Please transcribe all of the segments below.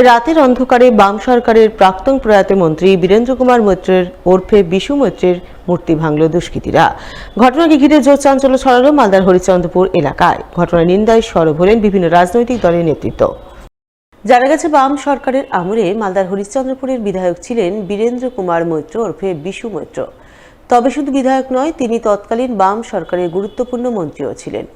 রাতের অন্ধকারে বাম সরকারের প্রাক্তন প্রয়াত মন্ত্রী বীরেন্দ্র কুমার মৈত্রের ওরফে বিশু মৈত্রের মূর্তি ভাঙল দুষ্কৃতীরা। ঘটনাকে ঘিরে জোর চাঞ্চল্য ছড়ালো মালদার হরিশ্চন্দ্রপুর এলাকায়। ঘটনার নিন্দায় সরব হলেন বিভিন্ন রাজনৈতিক দলের নেতৃত্ব। জানা গেছে, বাম সরকারের আমলে মালদার হরিশ্চন্দ্রপুরের বিধায়ক ছিলেন বীরেন্দ্র কুমার মৈত্র ওরফে বিশু মৈত্র। তবে শুধু বিধায়ক নয়, তিনি তৎকালীন বাম সরকারের গুরুত্বপূর্ণ মন্ত্রীও ছিলেন।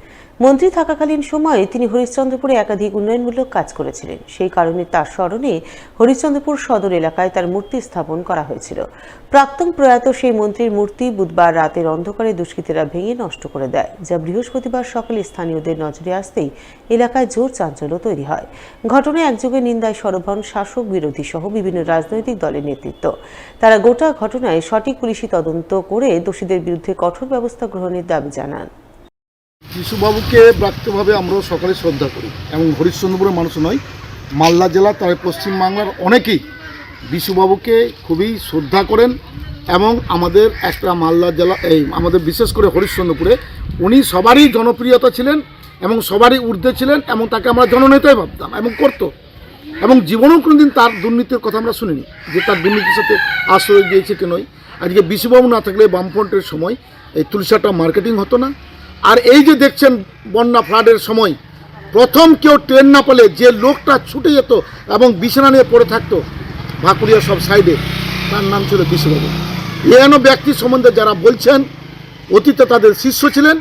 মন্ত্রী থাকাকালীন সময়ে তিনি হরিশ্চন্দ্রপুরে একাধিক উন্নয়নমূলক কাজ করেছিলেন। সেই কারণে তার স্মরণে হরিশ্চন্দ্রপুর সদর এলাকায় তার মূর্তি স্থাপন করা হয়েছিল। প্রাক্তন প্রয়াত সেই মন্ত্রীর মূর্তি বুধবার রাতের অন্ধকারে দুষ্কৃতীরা ভেঙে নষ্ট করে দেয়, যা বৃহস্পতিবার সকালে স্থানীয়দের নজরে আসতেই এলাকায় জোর চাঞ্চল্য তৈরি হয়। ঘটনায় একযোগে নিন্দায় সরব হন শাসক বিরোধী সহ বিভিন্ন রাজনৈতিক দলের নেতৃত্ব। তারা গোটা ঘটনায় সঠিক পুলিশি তদন্ত করে দোষীদের বিরুদ্ধে কঠোর ব্যবস্থা গ্রহণের দাবি জানান। বিশুবাবুকে ব্যক্তিগতভাবে আমরাও সকালে শ্রদ্ধা করি এবং হরিশ্চন্দ্রপুরের মানুষ নয়, মালদা জেলা তাই পশ্চিমবাংলার অনেকেই বিশুবাবুকে খুবই শ্রদ্ধা করেন এবং আমাদের একটা মালদা জেলা আমাদের বিশেষ করে হরিশ্চন্দ্রপুরে উনি সবারই জনপ্রিয়তা ছিলেন এবং সবারই ঊর্ধ্বে ছিলেন এবং তাকে আমরা জননেতাই ভাবতাম এবং করতো এবং জীবনেও কোনোদিন তার দুর্নীতির কথা আমরা শুনিনি যে তার দুর্নীতির সাথে আশ্রয় দিয়েছে কেনই। আজকে বিশুবাবু না থাকলে বামফ্রন্টের সময় এই তুলসাটা মার্কেটিং হতো না। আর এই যে দেখছেন বন্যা ফ্লাডের সময় প্রথম কেউ ট্রেন না পেলে যে লোকটা ছুটে যেত এবং বিছানা নিয়ে পড়ে থাকতো ভাকুরিয়া সব সাইডে, তার নাম ছিল বিশুবাবু। এহেন ব্যক্তি সম্বন্ধে যারা বলছেন অতীতে তাদের শিষ্য ছিলেন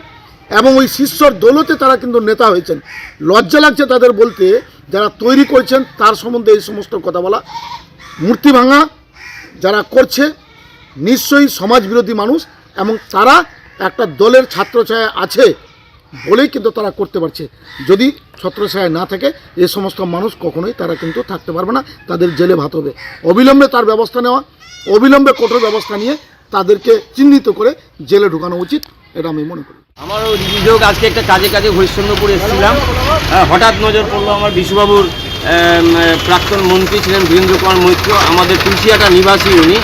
এবং ওই শিষ্যর দৌলতে তারা কিন্তু নেতা হয়েছেন। লজ্জা লাগছে তাদের বলতে, যারা তৈরি করেছেন তার সম্বন্ধে এই সমস্ত কথা বলা। মূর্তি ভাঙা যারা করছে নিশ্চয়ই সমাজ বিরোধী মানুষ এবং তারা একটা দলের ছত্রছায়া আছে বলেই কিন্তু তারা করতে পারছে। যদি ছত্রছায়া না থাকে এই সমস্ত মানুষ কখনোই তারা কিন্তু থাকতে পারবে না, তাদের জেলে ভাত হবে। অবিলম্বে তার ব্যবস্থা নেওয়া, অবিলম্বে কঠোর ব্যবস্থা নিয়ে তাদেরকে চিহ্নিত করে জেলে ঢুকানো উচিত, এটা আমি মনে করি। আমার অভিযোগ, আজকে একটা কাজে হরিশ্চন্দ্রপুর এসেছিলাম, হঠাৎ নজর পড়লো আমার বিশুবাবুর প্রাক্তন মন্ত্রী ছিলেন বীরেন্দ্র কুমার মৈত্র, আমাদের তুলসিয়াটা নিবাসী উনি।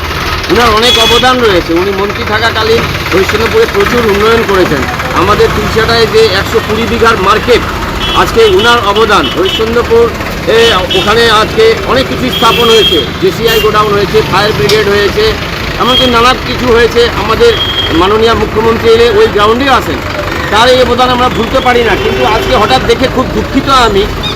উনার অনেক অবদান রয়েছে। উনি মন্ত্রী থাকাকালীন হরিশ্চন্দ্রপুরে প্রচুর উন্নয়ন করেছেন। আমাদের তুলসিয়াটায় যে 120 বিঘার মার্কেট, আজকে উনার অবদান। হরিশ্চন্দ্রপুর ওখানে আজকে অনেক কিছু স্থাপন হয়েছে, জেসিআই গোডাউন হয়েছে, ফায়ার ব্রিগেড হয়েছে, এমনকি নানা কিছু হয়েছে। আমাদের মাননীয় মুখ্যমন্ত্রী এলে ওই গ্রাউন্ডেই আসেন, তার এই অবদান আমরা ভুলতে পারি না। কিন্তু আজকে হঠাৎ দেখে খুব দুঃখিত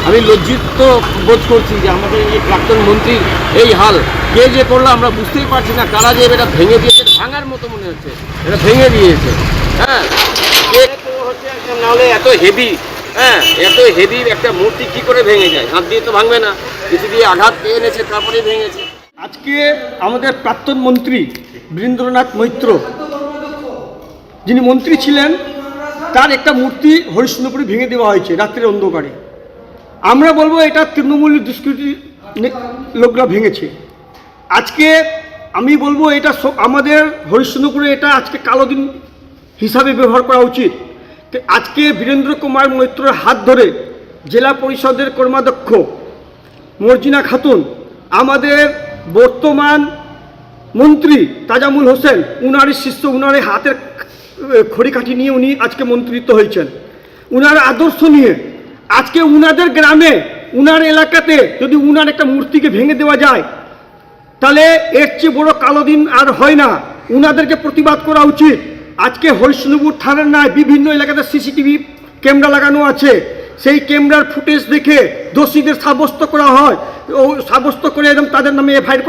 আমি লজ্জিত বোধ করছি যে আমাদের এই প্রাক্তন মন্ত্রীর এই হাল কে যে করলো আমরা বুঝতেই পারছি না। কারা যে এটা ভেঙে দিয়েছে, ভাঙার মতো মনে হচ্ছে এটা ভেঙে দিয়েছে। হ্যাঁ, নাহলে এত হেভি, এত হেভি একটা মূর্তি কি করে ভেঙে যায়? হাত দিয়ে তো ভাঙবে না, কিছু দিয়ে আঘাত পেয়ে এনেছে তারপরেই ভেঙেছে। আজকে আমাদের প্রাক্তন মন্ত্রী বীরেন্দ্রনাথ মৈত্র, যিনি মন্ত্রী ছিলেন, তার একটা মূর্তি হরিশ্চন্দ্রপুরে ভেঙে দেওয়া হয়েছে রাত্রের অন্ধকারে। আমরা বলবো এটা তৃণমূল দুষ্কৃতী লোকরা ভেঙেছে। আজকে আমি বলবো এটা আমাদের হরিশ্চন্দ্রপুরে এটা আজকে কালো দিন হিসাবে ব্যবহার করা উচিত। আজকে বীরেন্দ্র কুমার মৈত্রের হাত ধরে জেলা পরিষদের কর্মাধ্যক্ষ মর্জিনা খাতুন, আমাদের বর্তমান মন্ত্রী তাজামুল হোসেন, উনারই শিষ্য, উনার হাতের খড়িকাঠি নিয়ে উনি আজকে মন্ত্রিত্ব হয়েছেন। উনার আদর্শ নিয়ে আজকে উনাদের গ্রামে, উনার এলাকাতে যদি উনার একটা মূর্তিকে ভেঙে দেওয়া যায়, তাহলে এর চেয়ে বড় কালো দিন আর হয় না। উনাদেরকে প্রতিবাদ করা উচিত। আজকে হরিশ্চন্দ্রপুর থানার নয়, বিভিন্ন এলাকাতে সিসিটিভি ক্যামেরা লাগানো আছে। সেই ক্যামেরার ফুটেজ দেখে দোষীদের সাব্যস্ত করা হয়, ও সাব্যস্ত করে একদম তাদের নামে এফআইআর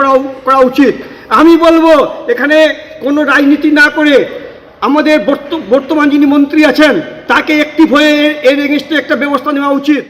করা উচিত। আমি বলবো এখানে কোনো রাজনীতি না করে আমাদের বর্তমান যিনি মন্ত্রী আছেন তাকে অ্যাক্টিভ হয়ে এর এগেইনস্টে একটা ব্যবস্থা নেওয়া উচিত।